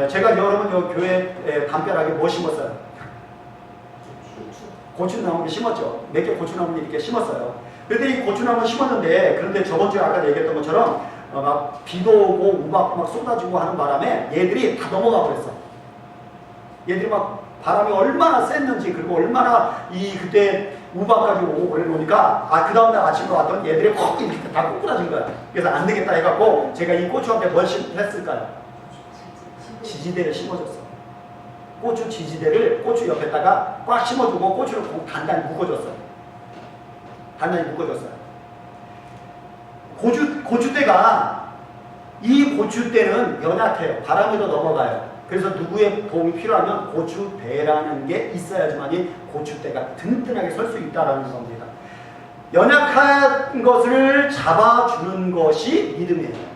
제가 여러분 요 교회 담벼락에 뭐 심었어요? 고추나무를 심었죠. 몇 개 고추나무를 이렇게 심었어요. 그런데 이 고추나무를 심었는데 그런데 저번 주에 아까 얘기했던 것처럼 막 비도 오고 우박 막 쏟아지고 하는 바람에 얘들이 다 넘어가 버렸어. 얘들이 막 바람이 얼마나 셌는지 그리고 얼마나 그때 우박까지 오고 그래 놓으니까 그 다음날 아침에 왔더니 얘들이 퍽 이렇게 다 꼬꾸라진 거야. 그래서 안 되겠다 해갖고 제가 이 고추한테 뭘 했을까요? 지지대를 심어줬어. 고추 지지대를 고추 옆에다가 꽉 심어주고 고추를 단단히 묶어줬어요. 단단히 묶어줬어요. 고추대가 이 고추대는 연약해요. 바람에도 넘어가요. 그래서 누구의 도움이 필요하면 고추대라는 게 있어야지만이 고추대가 든든하게 설 수 있다는 겁니다. 연약한 것을 잡아주는 것이 믿음이에요.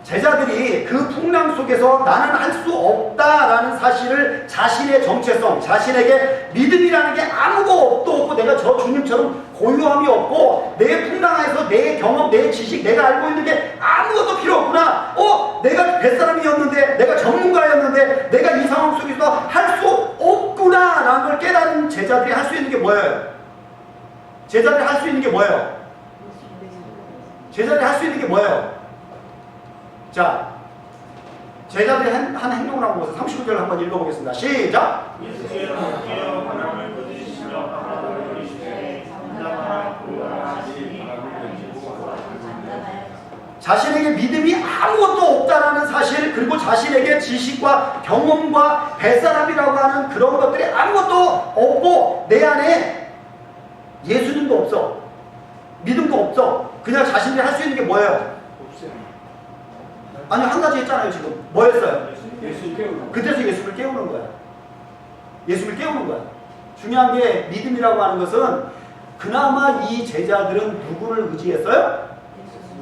제자들이 그 풍랑 속에서 나는 할 수 없다라는 사실을 자신의 정체성, 자신에게 믿음이라는 게 아무것도 없고 내가 저 주님처럼 고유함이 없고 내 풍랑에서 내 경험, 내 지식, 내가 알고 있는 게 아무것도 필요 없구나. 내가 뱃사람이었는데 내가 전문가였는데 내가 이 상황 속에서 할 수 없구나 라는 걸 깨달은 제자들이 할 수 있는 게 뭐예요? 제자들이 할 수 있는 게 뭐예요? 제자들이 할 수 있는 게 뭐예요? 자, 제자들이 한 행동을 하고 있어서 39절을 한번 읽어보겠습니다. 시작! 자신에게 믿음이 아무것도 없다라는 사실, 그리고 자신에게 지식과 경험과 뱃사람이라고 하는 그런 것들이 아무것도 없고 내 안에 예수님도 없어, 믿음도 없어. 그냥 자신이 할 수 있는 게 뭐예요? 아니 한 가지 했잖아요. 지금 뭐였어요? 예수를 깨우는. 그때서 예수를 깨우는 거야. 예수를 깨우는 거야. 중요한 게 믿음이라고 하는 것은 그나마 이 제자들은 누구를 의지했어요?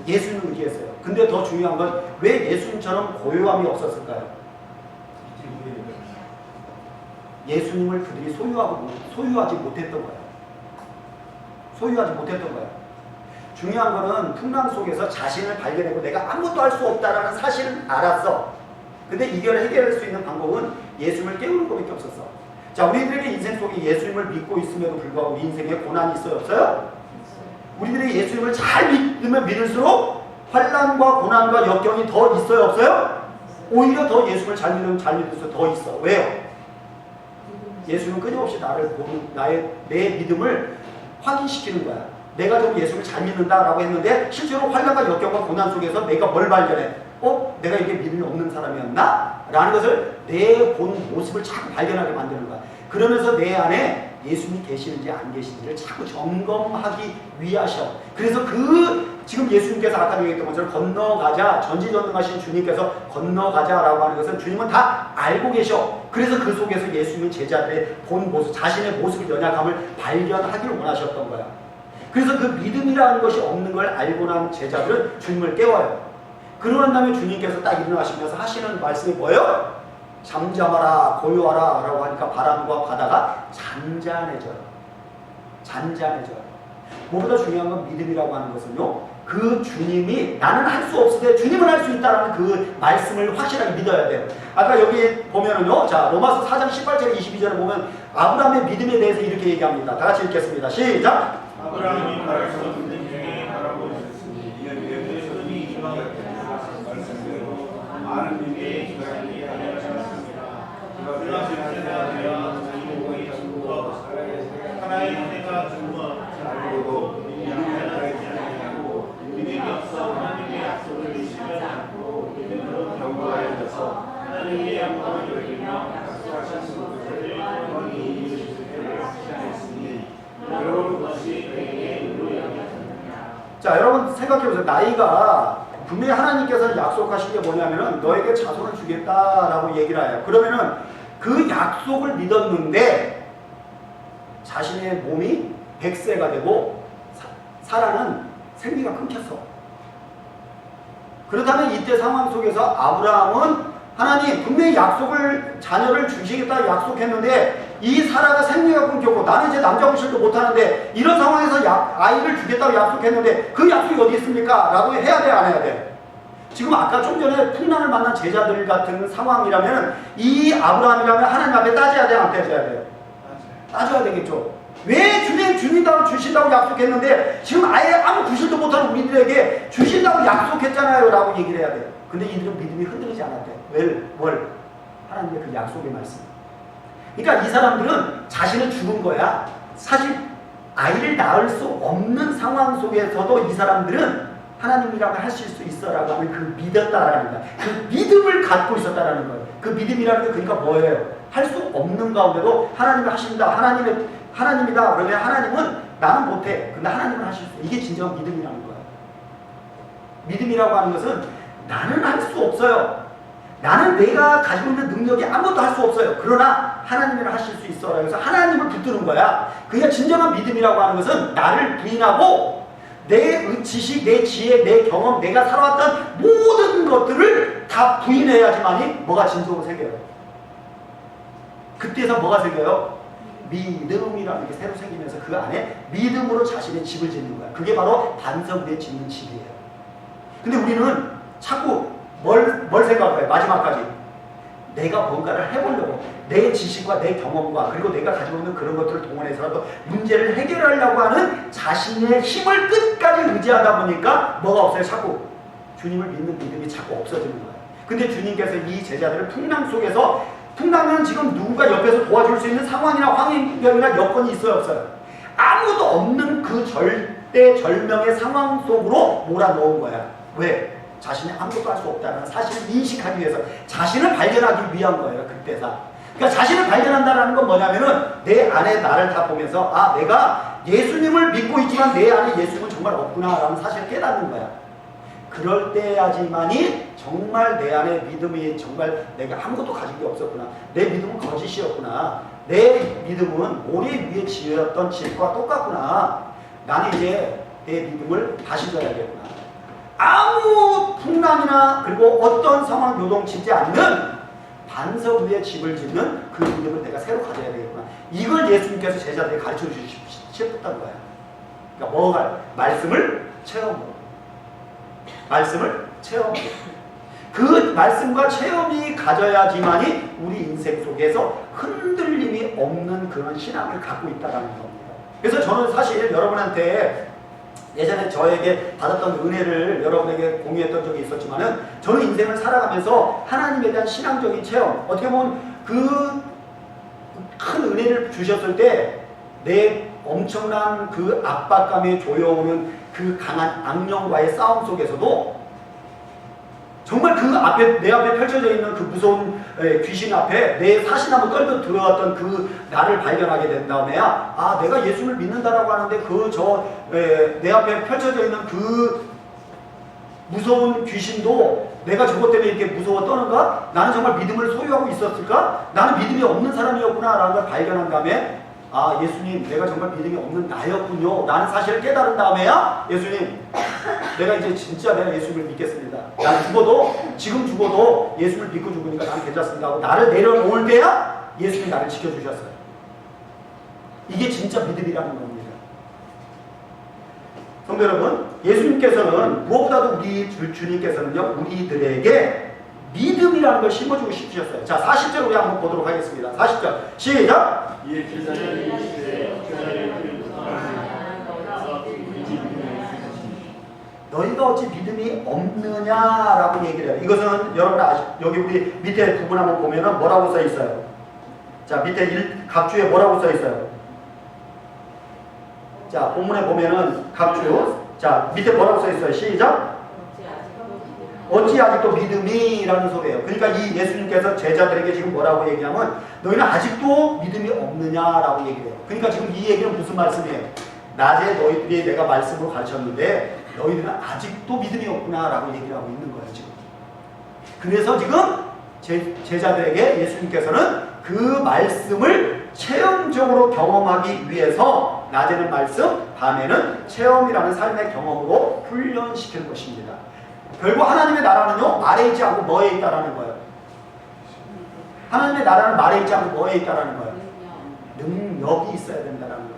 예수님을 의지했어요. 근데 더 중요한 건 왜 예수님처럼 고요함이 없었을까요? 예수님을 그들이 소유하지 못했던 거예요. 소유하지 못했던 거예요. 중요한 거는 풍랑 속에서 자신을 발견하고 내가 아무것도 할 수 없다라는 사실을 알았어. 근데 이걸 해결할 수 있는 방법은 예수님을 깨우는 것밖에 없었어. 자, 우리들에게 인생 속에 예수님을 믿고 있음에도 불구하고 우리 인생에 고난이 있어요, 없어요? 우리들이 예수님을 잘 믿으면 믿을수록 환난과 고난과 역경이 더 있어요, 없어요? 오히려 더 예수님을 잘 믿으면 잘 믿을수록 더 있어. 왜요? 예수님은 끊임없이 나를 보는 내 믿음을 확인시키는 거야. 내가 좀 예수를 잘 믿는다라고 했는데 실제로 환난과 역경과 고난 속에서 내가 뭘 발견해? 내가 이게 믿음이 없는 사람이었나? 라는 것을 내 본 모습을 자꾸 발견하게 만드는 거야. 그러면서 내 안에 예수님이 계시는지 안 계시는지를 자꾸 점검하기 위하셔. 그래서 지금 예수님께서 아까 얘기했던 것처럼 건너가자, 전지전능하신 주님께서 건너가자라고 하는 것은 주님은 다 알고 계셔. 그래서 그 속에서 예수님은 제자들의 본 모습, 자신의 모습을, 연약함을 발견하기를 원하셨던 거야. 그래서 그 믿음이라는 것이 없는 걸 알고 난 제자들은 주님을 깨워요. 그러고 난 다음에 주님께서 딱 일어나시면서 하시는 말씀이 뭐예요? 잠잠하라, 고요하라 라고 하니까 바람과 바다가 잔잔해져요. 잔잔해져요. 무엇보다 중요한 건 믿음이라고 하는 것은요, 그 주님이 나는 할 수 없을 때 주님은 할 수 있다는 그 말씀을 확실하게 믿어야 돼요. 아까 여기 보면은요, 자, 로마서 4장 18절 22절에 보면 아브라함의 믿음에 대해서 이렇게 얘기합니다. 다 같이 읽겠습니다. 시작! 아브라함이 바랄 수 없는 중에 바라고 있었으니 이는 손이 이방에 말씀대로 많은 민족의 기간이 하였습니다. 그가 실제하여 자기 목이 죽어 하나의 은혜가 주어 알고도 믿음을 하지 아니하고 믿음이 없어 하나님의 약속을 의심하지 않고 믿음으로 경고하여져서 하나님의 영광을 여기며 약속하신 것을 영원히 이루실 줄을 확신하였으니 그런 것이 그에게 의로 여겨졌느냐. 자, 여러분 생각해보세요. 나이가 분명히 하나님께서 약속하신 게 뭐냐면은 너에게 자손을 주겠다라고 얘기를 해요. 그러면은 그 약속을 믿었는데 자신의 몸이 100세가 되고 사라는 생기가 끊겼어. 그렇다면 이때 상황 속에서 아브라함은 하나님 분명히 약속을 자녀를 주시겠다 약속했는데 이 사라가 생리가 끊겼고 나는 이제 남자 구실도 못하는데 이런 상황에서 아이를 주겠다고 약속했는데 그 약속이 어디 있습니까? 라고 해야 돼 안 해야 돼? 지금 아까 좀 전에 풍랑을 만난 제자들 같은 상황이라면 이 아브라함이라면 하나님 앞에 따져야 돼 안 따져야 돼요? 따져야 되겠죠. 왜 주님다고 주신다고 약속했는데 지금 아예 아무 구실도 못하는 우리들에게 주신다고 약속했잖아요 라고 얘기를 해야 돼요. 근데 이들은 믿음이 흔들리지 않았대요. 뭘? 하나님의 그 약속의 말씀. 그러니까 이 사람들은 자신은 죽은 거야. 사실 아이를 낳을 수 없는 상황 속에서도 이 사람들은 하나님이라고 하실 수 있어라고 하는 그 믿었다라는 거야. 그 믿음을 갖고 있었다라는 거예요. 그 믿음이라는 게 그러니까 뭐예요? 할 수 없는 가운데도 하나님이 하신다. 하나님이다. 그러면 하나님은 나는 못해. 근데 하나님은 하실 수 있어. 이게 진정한 믿음이라는 거예요. 믿음이라고 하는 것은 나는 할 수 없어요. 나는 내가 가지고 있는 능력이 아무것도 할 수 없어요. 그러나 하나님은 하실 수 있어. 그래서 하나님을 붙드는 거야. 그러니까 진정한 믿음이라고 하는 것은 나를 부인하고 내 지식, 내 지혜, 내 경험, 내가 살아왔던 모든 것들을 다 부인해야지만이 뭐가 진정으로 생겨요. 그때서 뭐가 생겨요? 믿음이라는 게 새로 생기면서 그 안에 믿음으로 자신의 집을 짓는 거야. 그게 바로 반석 위에 짓는 집이에요. 근데 우리는 자꾸 뭘 생각해요? 마지막까지 내가 뭔가를 해보려고 내 지식과 내 경험과 그리고 내가 가지고 있는 그런 것들을 동원해서라도 문제를 해결하려고 하는 자신의 힘을 끝까지 의지하다 보니까 뭐가 없어요? 자꾸 주님을 믿는 믿음이 자꾸 없어지는 거예요. 근데 주님께서 이 제자들을 풍랑 속에서, 풍랑은 지금 누군가 옆에서 도와줄 수 있는 상황이나 환경이나 여건이 있어요 없어요? 아무도 없는 그 절대절명의 상황 속으로 몰아넣은 거야. 왜? 자신이 아무것도 할 수 없다는 사실을 인식하기 위해서, 자신을 발견하기 위한 거예요. 그때사. 그러니까 자신을 발견한다는 건 뭐냐면은 내 안에 나를 다 보면서 아, 내가 예수님을 믿고 있지만 내 안에 예수님은 정말 없구나라는 사실을 깨닫는 거야. 그럴 때야지만이 정말 내 안에 믿음이 정말 내가 아무것도 가진 게 없었구나. 내 믿음은 거짓이었구나. 내 믿음은 모래 위에 지었던 집과 똑같구나. 나는 이제 내 믿음을 다시 져야겠구나. 아무 풍랑이나 그리고 어떤 상황 요동치지 않는 반석 위에 집을 짓는 그 믿음을 내가 새로 가져야 되겠구나. 이걸 예수님께서 제자들에게 가르쳐 주셨던 거야. 그러니까 뭐가? 말씀을 체험으로. 말씀을 체험으로. 그 말씀과 체험이 가져야지만이 우리 인생 속에서 흔들림이 없는 그런 신앙을 갖고 있다는 겁니다. 그래서 저는 사실 여러분한테 예전에 저에게 받았던 은혜를 여러분에게 공유했던 적이 있었지만은 저는 인생을 살아가면서 하나님에 대한 신앙적인 체험, 어떻게 보면 그 큰 은혜를 주셨을 때 내 엄청난 그 압박감에 조여오는 그 강한 악령과의 싸움 속에서도 정말 그 앞에, 내 앞에 펼쳐져 있는 그 무서운 귀신 앞에 내 사시나무 떨듯 들어왔던 그 나를 발견하게 된 다음에야, 아, 내가 예수를 믿는다라고 하는데 내 앞에 펼쳐져 있는 그 무서운 귀신도 내가 저것 때문에 이렇게 무서워 떠는가? 나는 정말 믿음을 소유하고 있었을까? 나는 믿음이 없는 사람이었구나 라는 걸 발견한 다음에, 아, 예수님, 내가 정말 믿음이 없는 나였군요 라는 사실을 깨달은 다음에야, 예수님, 내가 이제 진짜 내가 예수님을 믿겠습니다. 난 지금 죽어도 예수님을 믿고 죽으니까 나는 괜찮습니다 하고 나를 내려놓을 때야 예수님이 나를 지켜주셨어요. 이게 진짜 믿음이라는 겁니다. 성도 여러분, 예수님께서는 무엇보다도 우리 주님께서는요, 우리들에게 믿음이라는 걸 심어주고 싶으셨어요. 자, 40절 우리 한번 보도록 하겠습니다. 40절 시작! 이에 길자를 이르시되 너희가 어찌 믿음이 없느냐라고 얘기를 해요. 이것은 여러분 여기 우리 밑에 부분 한번 보면은 뭐라고 써 있어요? 자, 밑에 각주에 뭐라고 써 있어요? 자, 본문에 보면은 각주, 자, 밑에 뭐라고 써 있어요? 시작! 어찌 아직도 믿음이라는 소리예요. 그러니까 이 예수님께서 제자들에게 지금 뭐라고 얘기하면 너희는 아직도 믿음이 없느냐라고 얘기해요. 그러니까 지금 이 얘기는 무슨 말씀이에요? 낮에 너희들이 내가 말씀으로 가르쳤는데 너희들은 아직도 믿음이 없구나 라고 얘기를 하고 있는 거예요 지금. 그래서 지금 제자들에게 예수님께서는 그 말씀을 체험적으로 경험하기 위해서 낮에는 말씀, 밤에는 체험이라는 삶의 경험으로 훈련시키는 것입니다. 결국 하나님의 나라는요, 말에 있지 않고 뭐에 있다라는 거예요. 하나님의 나라는 말에 있지 않고 뭐에 있다라는 거예요. 능력이 있어야 된다라는 겁니다.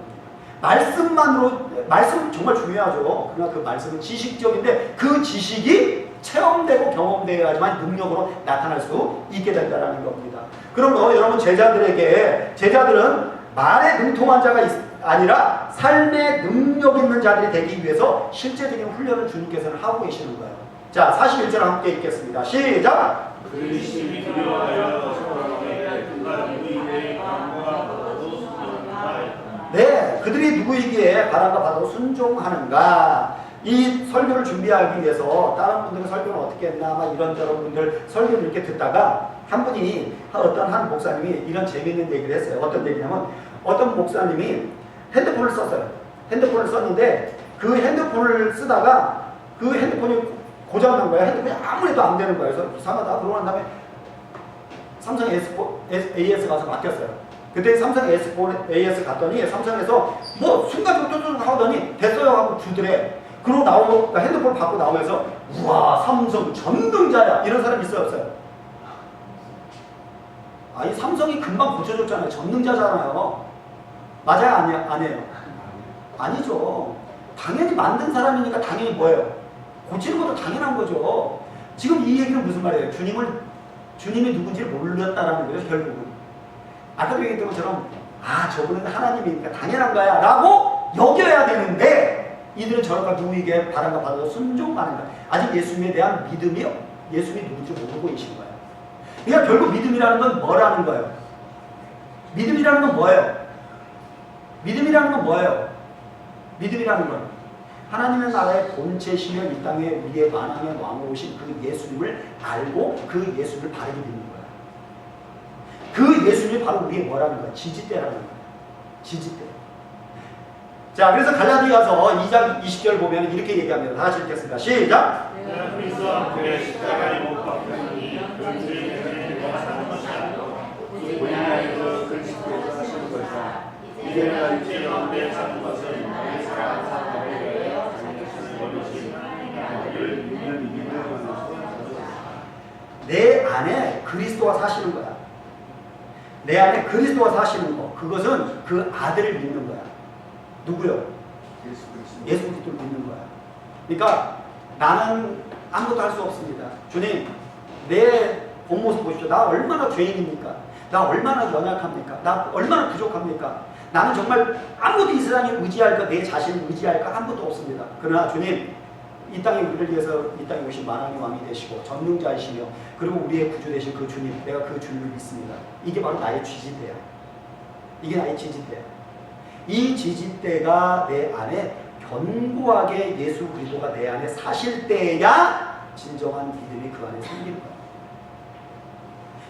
말씀만으로, 말씀 정말 중요하죠. 그러나 그 말씀은 지식적인데 그 지식이 체험되고 경험되어야지만 능력으로 나타날 수 있게 된다는 겁니다. 그러므로 여러분 제자들은 말에 능통한 자가 아니라 삶에 능력 있는 자들이 되기 위해서 실제적인 훈련을 주님께서는 하고 계시는 거예요. 자, 41절 함께 읽겠습니다. 시작! 그리스도인이 두려워하여 서로에게 그가 누구에게 바람과 바다도 순종하는가. 네, 그들이 누구이기에 바람과 바다도 순종하는가. 이 설교를 준비하기 위해서 다른 분들은 설교는 어떻게 했나 막 이런저런 분들 설교를 이렇게 듣다가 한 분이 어떤 한 목사님이 이런 재미있는 얘기를 했어요. 어떤 얘기냐면 어떤 목사님이 핸드폰을 썼어요. 핸드폰을 썼는데 그 핸드폰을 쓰다가 그 핸드폰이 고장난 거예요. 핸드폰이 아무 해도 안 되는 거예요. 그래서 이상하다. 그러고 난 다음에 삼성 AS 가서 맡겼어요. 그때 삼성 AS 갔더니 삼성에서 뭐 순간적으로 뚜뚜 하더니 됐어요 하고 주더래. 그러고 나오고 핸드폰 받고 나오면서 우와 삼성 전능자야 이런 사람 있어요 없어요? 이 삼성이 금방 고쳐줬잖아요. 전능자잖아요. 맞아요 아니에요? 아니죠. 당연히 만든 사람이니까 당연히 뭐예요? 고치는 것도 당연한 거죠. 지금 이 얘기는 무슨 말이에요? 주님이 누군지를 몰랐다라는 거예요 결국은. 아까도 얘기했던 것처럼 저분은 하나님이니까 당연한 거야 라고 여겨야 되는데 이들은 저런가 누구에게 바람과 바다도 순종하는 거야. 아직 예수님에 대한 믿음이 예수님이 누군지 모르고 계신 거예요. 그러니까 결국 믿음이라는 건 뭐라는 거예요? 믿음이라는 건 뭐예요? 믿음이라는 건 뭐예요? 믿음이라는 건 하나님의 나라의 본체시며 이 땅에 우리의 만왕의 왕으로 오신 그 예수님을 알고 그 예수님을 바르게 믿는 거예요. 그 예수님이 바로 우리의 뭐라는 거예요? 지지대라는 거예요. 지지대. 자, 그래서 갈라디아서 2장 20절 보면 이렇게 얘기합니다. 다 같이 읽겠습니다. 시작! 내가 그리스도와 함께 십자가에 못 박혔으니 그것을 내가 하는 것이 아니고 본인이 하여서 그리스도께서 하시는 것이다. 이제 내가 육체 가운데 사는 것은 나의 사랑하는 사람에 대하여 자기를 것이 하나님을 믿는 믿음으로서 내 안에 그리스도가 사시는 거야. 내 안에 그리스도가 사시는 거. 그것은 그 아들을 믿는 거야. 누구요? 예수 그리스도를 믿는 거야. 그러니까 나는 아무것도 할 수 없습니다. 주님, 내 본 모습 보십시오. 나 얼마나 죄인입니까? 나 얼마나 연약합니까? 나 얼마나 부족합니까? 나는 정말 아무도 이 세상에 의지할 거, 내 자신을 의지할 거 아무것도 없습니다. 그러나 주님, 이 땅에 우리를 위해서 이 땅에 오신 만왕의 왕이 되시고 전능자이시며 그리고 우리의 구주 되신 그 주님, 내가 그 주님을 믿습니다. 이게 바로 나의 지지대야. 이게 나의 지지대야. 이 지지대가 내 안에 견고하게 예수 그리스도가 내 안에 사실 때야 진정한 믿음이 그 안에 생기는 거야.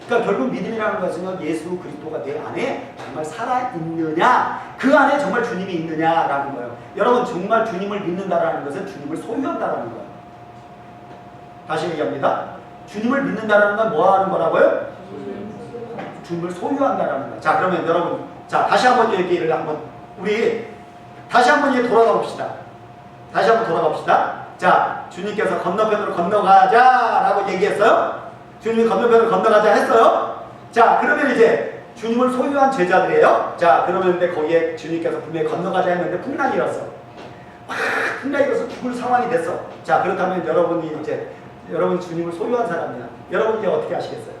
그러니까 결국 믿음이라는 것은 예수 그리스도가 내 안에 정말 살아있느냐, 그 안에 정말 주님이 있느냐라는 거예요. 여러분, 정말 주님을 믿는다라는 것은 주님을 소유한다라는 거예요. 다시 얘기합니다. 주님을 믿는다라는 건 뭐 하는 거라고요? 주님을 소유한다라는 거예요. 자, 그러면 여러분, 자, 다시 한번 얘기를 우리 다시 한번 이제 돌아가 봅시다. 다시 한번 돌아가 봅시다. 자, 주님께서 건너편으로 건너가자라고 얘기했어요. 주님이 건너편으로 건너가자 했어요. 자, 그러면 이제 주님을 소유한 제자들이에요. 자, 그러면 근데 거기에 주님께서 분명히 건너가자 했는데 풍랑이 일었어. 풍랑이 일어서 죽을 상황이 됐어. 자, 그렇다면 여러분 주님을 소유한 사람이야. 여러분 이제 어떻게 하시겠어요?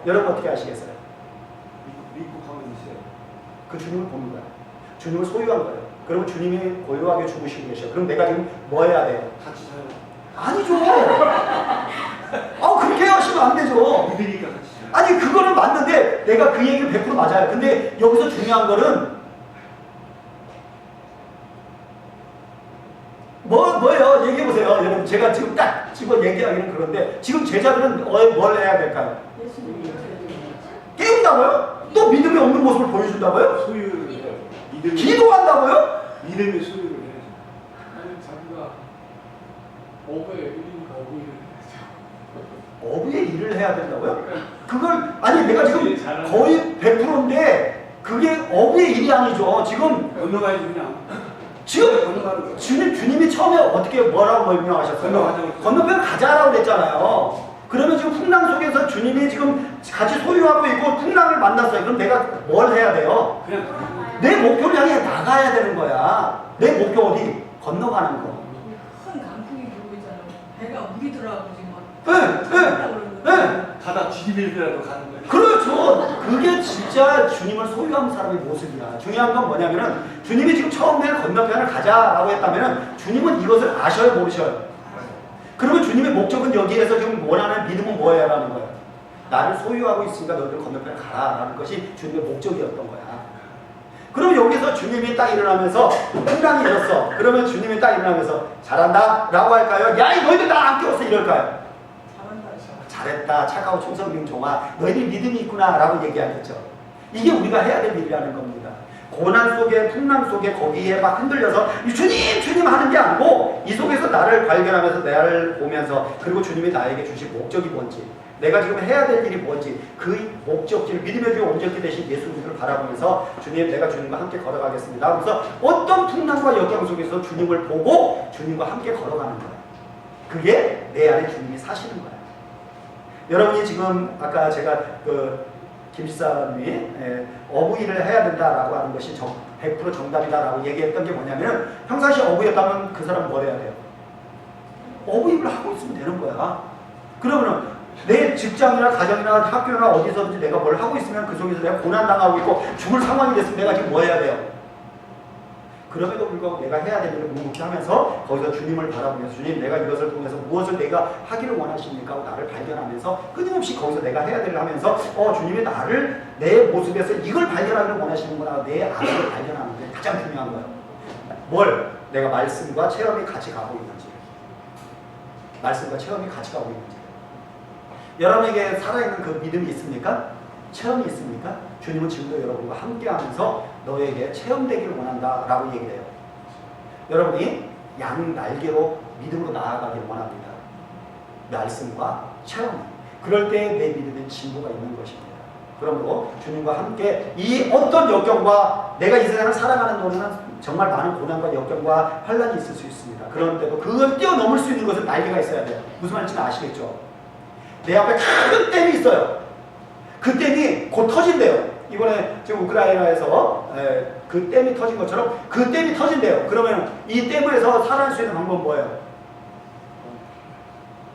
여러분 어떻게 하시겠어요? 믿고 가만히 있어요. 그 주님을 보는 거야. 주님을 소유한 거예요. 그러면 주님이 고요하게 죽으시고 계셔. 그럼 내가 지금 뭐 해야 돼요? 같이 사요. 아니죠. 그렇게 하시면 안 되죠. 믿으니까 같이 사요. 아니, 그거는 맞는데 내가 그 얘기는 100% 맞아요. 근데 여기서 중요한 거는 뭐예요? 얘기해보세요. 여러분, 제가 지금 딱 집어 얘기하기는 그런데 지금 제자들은 뭘 해야 될까요? 깨운다고요? 또 믿음이 없는 모습을 보여준다고요? 소유 기도한다고요? 믿음의 소유를 해야죠. 아니 자기가 어부의 일이니까 어부 일을 어부의 일을 해야 된다고요? 그걸 아니 내가 지금 그게 잘하는- 거의 100%인데 그게 어부의 일이 아니죠. 지금 건너가야지 그냥. 건너가는 거예요. 주님이 처음에 어떻게 뭐라고 명령하셨어요? 건너가자고 건너편 가자라고 그랬잖아요. 그러면 지금 풍랑 속에서 주님이 지금 같이 소유하고 있고 풍랑을 만났어요. 그럼 내가 뭘 해야 돼요? 그냥 내 목표를 향해 나가야 되는 거야. 내 목표 어디? 건너가는 거. 큰 강풍이 불고 있잖아요. 배가 물이 들어가고 지금 막. 네. 가다 뒤집일더라도 가는 거예요. 그렇죠. 그게 진짜 주님을 소유한 사람의 모습이야. 중요한 건 뭐냐면은 주님이 지금 처음에 건너편을 가자라고 했다면은 주님은 이것을 아셔요, 모르셔요? 그러면 주님의 목적은 여기에서 지금 원하는 믿음은 뭐야라는 거야. 나를 소유하고 있으니까 너희들 건너편을 가라라는 것이 주님의 목적이었던 거야. 그럼 여기서 주님이 딱 일어나면서 풍랑이 일었어. 그러면 주님이 딱 일어나면서 잘한다 라고 할까요? 야, 이 너희들 나 안 깨웠어 이럴까요? 잘한다. 잘했다, 차가워 충성님 종아, 너희들 믿음이 있구나 라고 얘기하겠죠. 이게 우리가 해야 될 일이라는 겁니다. 고난 속에, 풍랑 속에 거기에 막 흔들려서 주님 하는 게 아니고 이 속에서 나를 발견하면서 나를 보면서 그리고 주님이 나에게 주신 목적이 뭔지, 내가 지금 해야 될 일이 뭔지, 그 목적지를 믿음의 주 온전히 되신 예수 그리스도를 바라보면서 주님, 내가 주님과 함께 걸어가겠습니다. 그래서 어떤 풍랑과 역경 속에서 주님을 보고 주님과 함께 걸어가는 거예요. 그게 내 안에 주님이 사시는 거예요. 여러분이 지금 아까 제가 김 지사님이 어부 일을 해야 된다라고 하는 것이 100% 정답이다라고 얘기했던 게 뭐냐면 평상시 어부였다면 그 사람은 뭘 해야 돼요? 어부 일을 하고 있으면 되는 거야. 그러면은 내 직장이나 가정이나 학교나 어디서든지 내가 뭘 하고 있으면 그 속에서 내가 고난당하고 있고 죽을 상황이 됐으면 내가 지금 뭐 해야 돼요? 그럼에도 불구하고 내가 해야 될 일을 묵묵히 하면서 거기서 주님을 바라보면서 주님, 내가 이것을 통해서 무엇을 내가 하기를 원하십니까? 하고 나를 발견하면서 끊임없이 거기서 내가 해야 될 일을 하면서 주님이 나를 내 모습에서 이걸 발견하기를 원하시는구나. 내 안을 발견하는 게 가장 중요한 거예요. 뭘? 내가 말씀과 체험이 같이 가고 있는지, 말씀과 체험이 같이 가고 있는지. 여러분에게 살아있는 그 믿음이 있습니까? 체험이 있습니까? 주님은 지금도 여러분과 함께하면서 너에게 체험되기를 원한다라고 얘기를 해요. 여러분이 양 날개로 믿음으로 나아가기를 원합니다. 말씀과 체험. 그럴 때 내 믿음에 진보가 있는 것입니다. 그러므로 주님과 함께 이 어떤 역경과 내가 이 세상을 살아가는 동안은 정말 많은 고난과 역경과 환란이 있을 수 있습니다. 그런데도 그걸 뛰어넘을 수 있는 것은 날개가 있어야 돼요. 무슨 말인지 아시겠죠? 내 앞에 큰 댐이 있어요. 그 댐이 곧 터진대요. 이번에 지금 우크라이나에서 그 댐이 터진 것처럼 그 댐이 터진대요. 그러면 이 댐에서 살아날 수 있는 방법은 뭐예요?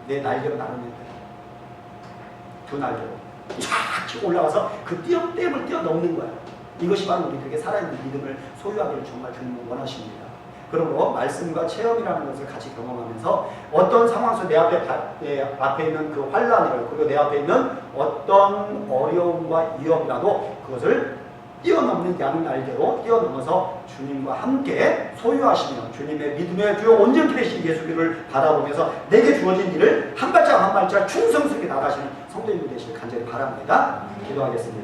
내 날개로 나누면 돼요. 두 날개로 쫙 치고 올라가서 그 댐을 뛰어넘는 거예요. 이것이 바로 우리들에게 살아있는 믿음을 소유하기를 정말 주님은 원하십니다. 그러므로 말씀과 체험이라는 것을 같이 경험하면서 어떤 상황 속 내 앞에 있는 그 환란을, 그리고 내 앞에 있는 어떤 어려움과 위험이라도 그것을 뛰어넘는 양 날개로 뛰어넘어서 주님과 함께 소유하시며 주님의 믿음의 주 온전히 되신 예수 그리스도를 바라보면서 내게 주어진 일을 한 발짝 한 발짝 충성스럽게 나가시는 성도님들 되시길 간절히 바랍니다. 기도하겠습니다.